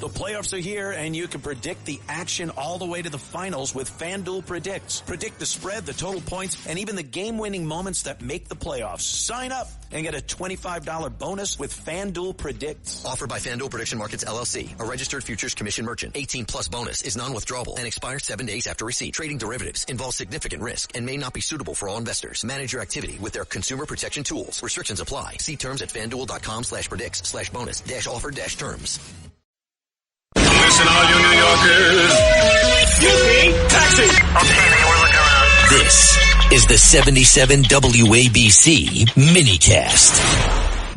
The playoffs are here, and you can predict the action all the way to the finals with FanDuel Predicts. Predict the spread, the total points, and even the game-winning moments that make the playoffs. Sign up and get a $25 bonus with FanDuel Predicts. Offered by FanDuel Prediction Markets, LLC, a registered futures commission merchant. 18-plus bonus is non-withdrawable and expires 7 days after receipt. Trading derivatives involves significant risk and may not be suitable for all investors. Manage your activity with their consumer protection tools. Restrictions apply. See terms at FanDuel.com/predicts/bonus-offer-terms. Listen, all you New Yorkers. Excuse me, taxi. Okay, we're looking around. This is the 77 WABC minicast.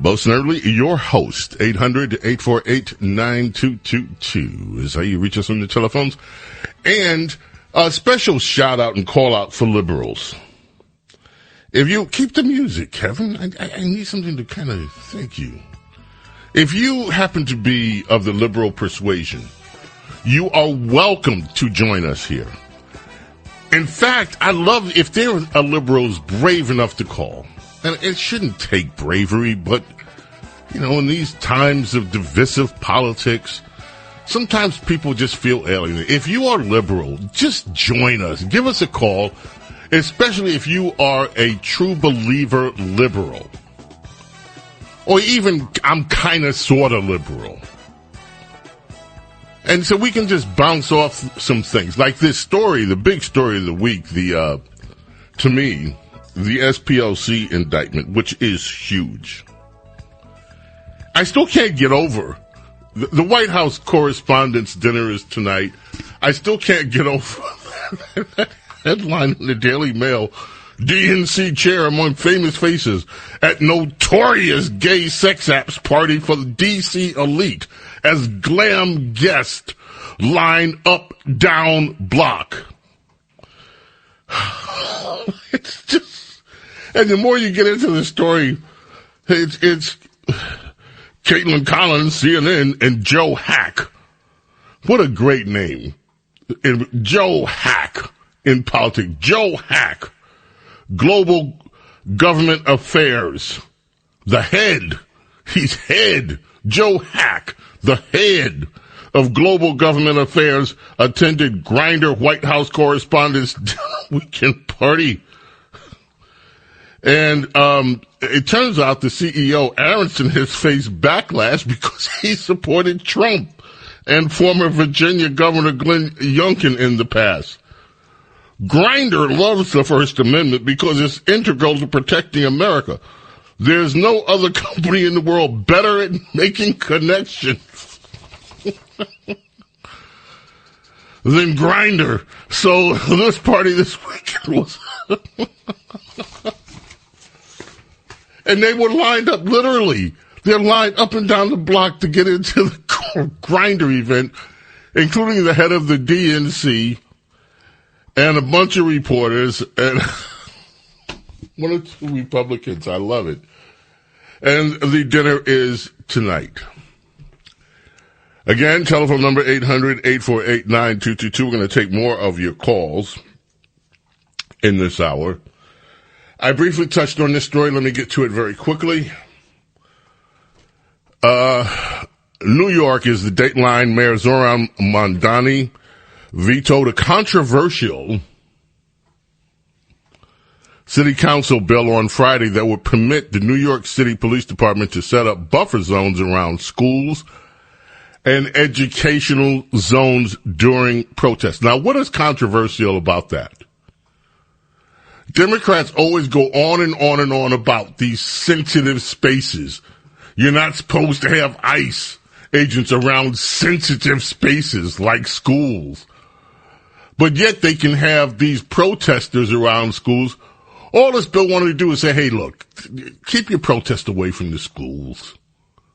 Bo Snerdley, your host. 800-848-9222 is how you reach us on the telephones. And a special shout out and call out for liberals. If you keep the music, Kevin, I need something to kind of thank you. If you happen to be of the liberal persuasion, you are welcome to join us here. In fact, I love if there are liberals brave enough to call. And it shouldn't take bravery, but, you know, in these times of divisive politics, sometimes people just feel alienated. If you are liberal, just join us. Give us a call, especially if you are a true believer liberal. Or even, I'm kind of sort of liberal. And so we can just bounce off some things. Like this story, the big story of the week, to me, the SPLC indictment, which is huge. I still can't get over. The White House Correspondents Dinner is tonight. I still can't get over that headline in the Daily Mail. DNC chair among famous faces at notorious gay sex apps party for the D.C. elite as glam guest line up down block. It's just, and the more you get into the story, it's Caitlin Collins, CNN, and Joe Hack. What a great name. Joe Hack in politics. Joe Hack. Global Government Affairs. The head. He's head. Joe Hack, the head of Global Government Affairs, attended Grindr White House Correspondents Weekend Party. And it turns out the CEO, Aronson, has faced backlash because he supported Trump and former Virginia Governor Glenn Youngkin in the past. Grindr loves the First Amendment because it's integral to protecting America. There's no other company in the world better at making connections than Grindr. So this party this weekend was... and they were lined up, literally. They're lined up and down the block to get into the Grindr event, including the head of the DNC, and a bunch of reporters, and one or two Republicans. I love it. And the dinner is tonight. Again, telephone number 800-848-9222. We're going to take more of your calls in this hour. I briefly touched on this story. Let me get to it very quickly. New York is the Dateline. Mayor Zoran Mandani vetoed a controversial city council bill on Friday that would permit the New York City Police Department to set up buffer zones around schools and educational zones during protests. Now, what is controversial about that? Democrats always go on and on and on about these sensitive spaces. You're not supposed to have ICE agents around sensitive spaces like schools. But yet they can have these protesters around schools. All this bill wanted to do is say, hey, look, keep your protest away from the schools.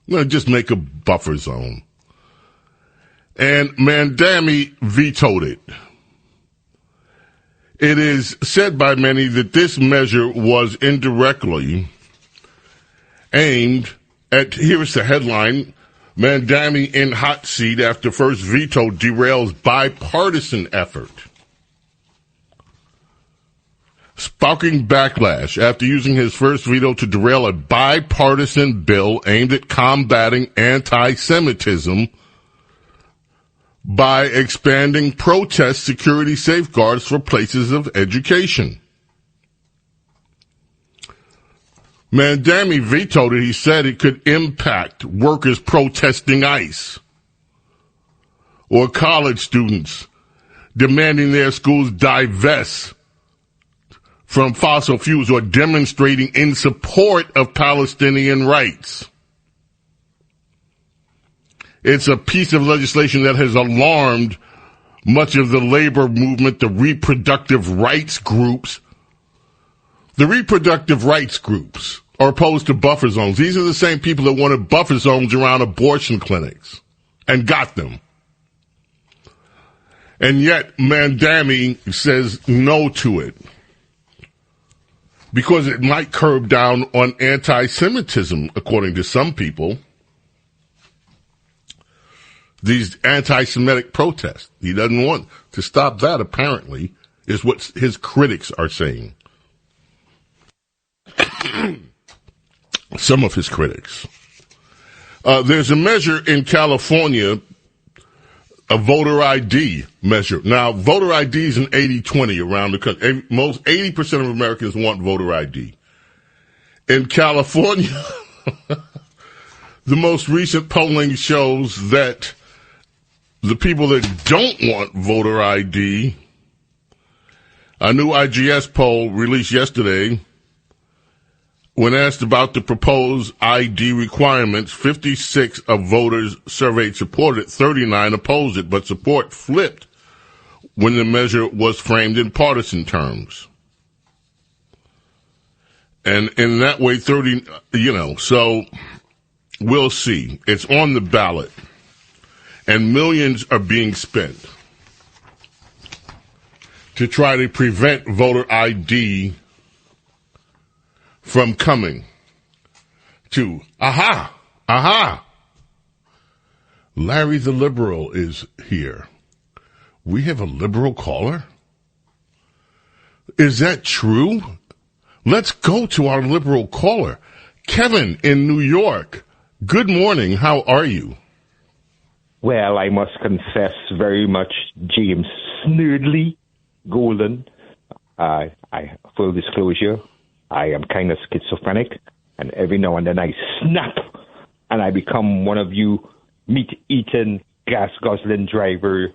I'm going to just make a buffer zone. And Mandani vetoed it. It is said by many that this measure was indirectly aimed at, here's the headline, Mandani in hot seat after first veto derails bipartisan effort. Sparking backlash after using his first veto to derail a bipartisan bill aimed at combating anti-Semitism, by expanding protest security safeguards for places of education. Mandani vetoed it. He said it could impact workers protesting ICE or college students demanding their schools divest from fossil fuels or demonstrating in support of Palestinian rights. It's a piece of legislation that has alarmed much of the labor movement, the reproductive rights groups. The reproductive rights groups are opposed to buffer zones. These are the same people that wanted buffer zones around abortion clinics and got them. And yet Mandani says no to it because it might curb down on anti-Semitism, according to some people. These anti-Semitic protests. He doesn't want to stop that, apparently, is what his critics are saying. Some of his critics. There's a measure in California, a voter ID measure. Now, voter ID is an 80-20 around the country. 80% of Americans want voter ID. In California, the most recent polling shows that the people that don't want voter ID, a new IGS poll released yesterday, when asked about the proposed ID requirements, 56 of voters surveyed supported it, 39 opposed it, but support flipped when the measure was framed in partisan terms. And in that way, so we'll see. It's on the ballot. And millions are being spent to try to prevent voter ID from coming to, Larry the Liberal is here. We have a liberal caller? Is that true? Let's go to our liberal caller. Kevin in New York. Good morning. How are you? Well, I must confess very much, James Snurdly Golden. Full disclosure, I am kind of schizophrenic, and every now and then I snap, and I become one of you meat-eating, gas-guzzling driver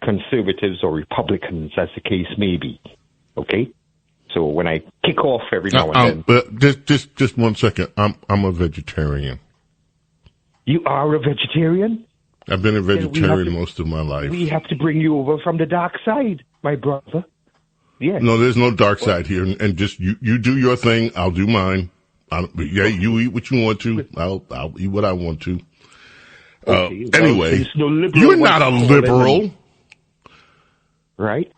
conservatives or Republicans, as the case may be. Okay? So when I kick off every now and then... Just 1 second. I'm a vegetarian. You are a vegetarian? I've been a vegetarian most of my life. We have to bring you over from the dark side, my brother. Yes. No, there's no dark side here. And just you do your thing, I'll do mine. You eat what you want to. I'll eat what I want to. Okay, anyway, you're not a liberal. Right?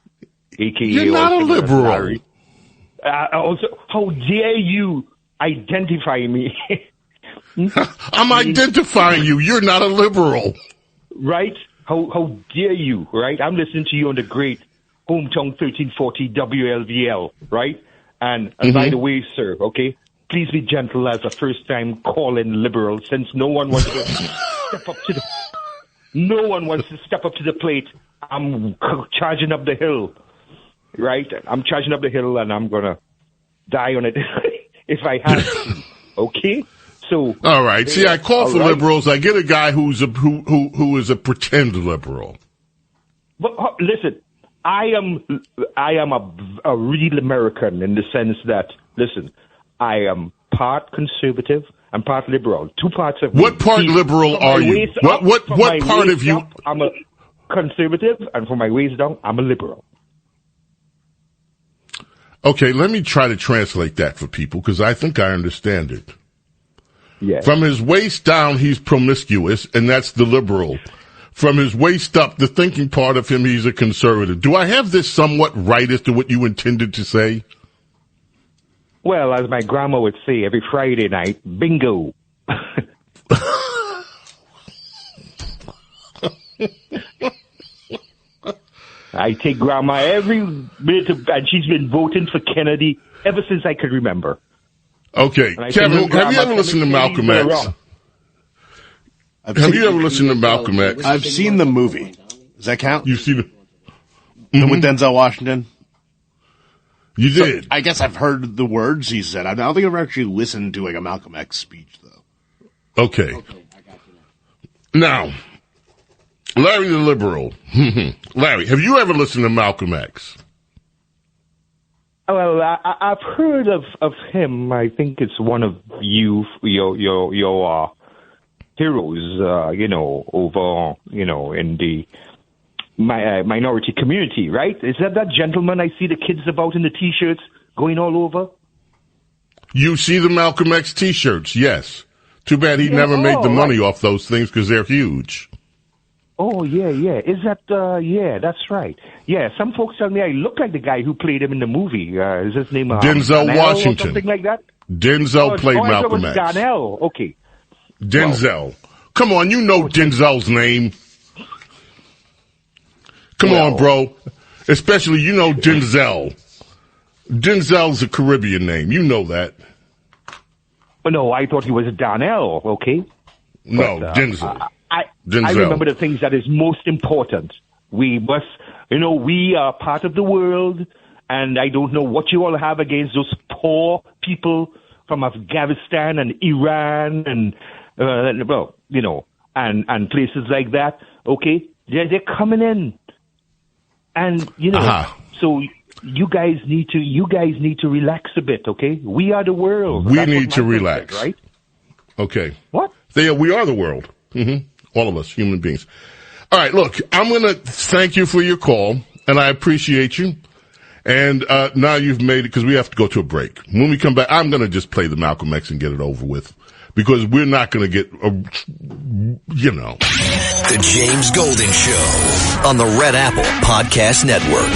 AKA you're not a liberal. Also, how dare you identify me? I'm identifying you. You're not a liberal. Right? How dare you, right? I'm listening to you on the great Hometown 1340 WLVL, right? And by the way, sir, okay, please be gentle as a first-time calling liberal, since no one wants to step up to the plate. I'm charging up the hill, right? I'm charging up the hill, and I'm gonna die on it if I have to. Okay. So, all right. See, I call for liberals. I get a guy who is a pretend liberal. But listen, I am a real American in the sense that, listen, I am part conservative and part liberal. Two parts of me. What part liberal are you? What part of you? I'm a conservative, and from my waist down, I'm a liberal. Okay, let me try to translate that for people because I think I understand it. Yes. From his waist down, he's promiscuous, and that's the liberal. From his waist up, the thinking part of him, he's a conservative. Do I have this somewhat right as to what you intended to say? Well, as my grandma would say, every Friday night, bingo. I take grandma every minute, and she's been voting for Kennedy ever since I could remember. Okay, Kevin, have you ever listened to Malcolm X? Have you ever listened to Malcolm X? I've seen the movie. Does that count? You've seen it? With Denzel Washington? You did. So, I guess I've heard the words he said. I don't think I've ever actually listened to like a Malcolm X speech, though. Okay. Now, Larry the Liberal. Larry, have you ever listened to Malcolm X? Well, I've heard of him. I think it's one of your heroes, over, in the minority community, right? Is that gentleman I see the kids about in the T-shirts going all over? You see the Malcolm X T-shirts, yes. Too bad he never made the money off those things because they're huge. Oh, yeah. Is that, that's right. Yeah, some folks tell me I look like the guy who played him in the movie. Is his name Denzel Washington. Or something like that? Denzel played Malcolm X. Darnell, okay. Denzel. Well, come on, you know Denzel's name. Come on, bro. Especially, you know Denzel. Denzel's a Caribbean name. You know that. No, I thought he was Darnell, okay? No, Denzel. Denzel. I remember the things that is most important. We must, we are part of the world, and I don't know what you all have against those poor people from Afghanistan and Iran and, and places like that, okay? They're coming in. And, so you guys need to relax a bit, okay? We are the world. We need to relax. Said, right? Okay. What? We are the world. Mm-hmm. All of us, human beings. All right, look, I'm going to thank you for your call, and I appreciate you. And now you've made it, because we have to go to a break. When we come back, I'm going to just play the Malcolm X and get it over with, because we're not going to get, The James Golden Show on the Red Apple Podcast Network.